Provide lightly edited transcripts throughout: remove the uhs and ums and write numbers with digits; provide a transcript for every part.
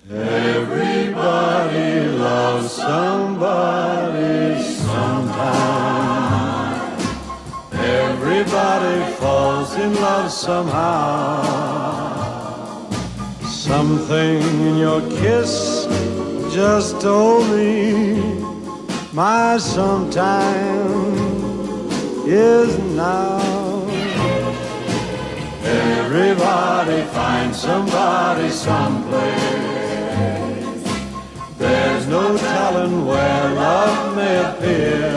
Everybody loves somebody sometime. Everybody falls in love somehow. Something in your kiss just told me my sometime is now. Everybody finds somebody someplace. There's no telling where love may appear.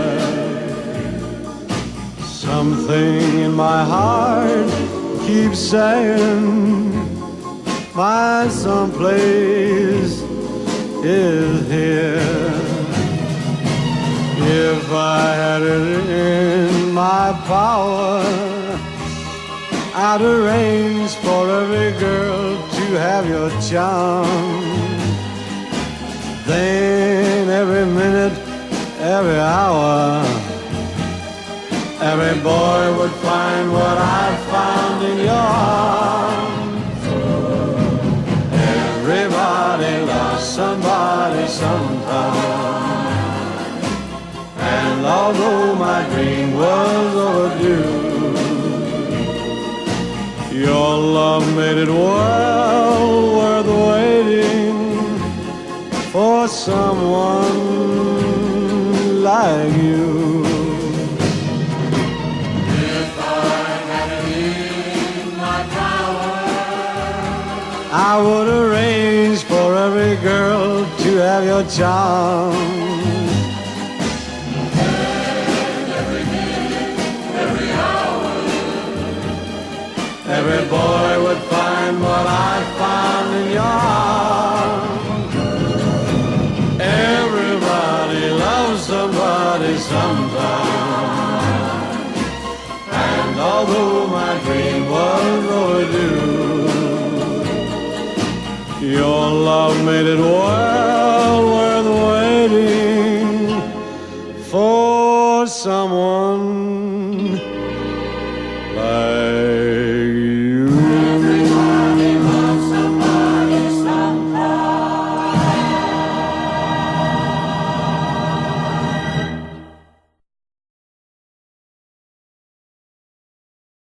Something in my heart keeps saying my someplace is here. If I had it in my power, I'd arrange for every girl to have your charm. Then every minute, every hour, every boy would find what I found in your arms. Everybody loves somebody sometime. And although my dream was overdue, your love made it well worth waiting for someone like you. If I had it in my power, I would arrange for every girl to have your charm. and every minute, every hour, Every boy would find what I found in your arms. Everybody loves somebody sometime. And although my dream was overdue, your love made it well worth waiting for someone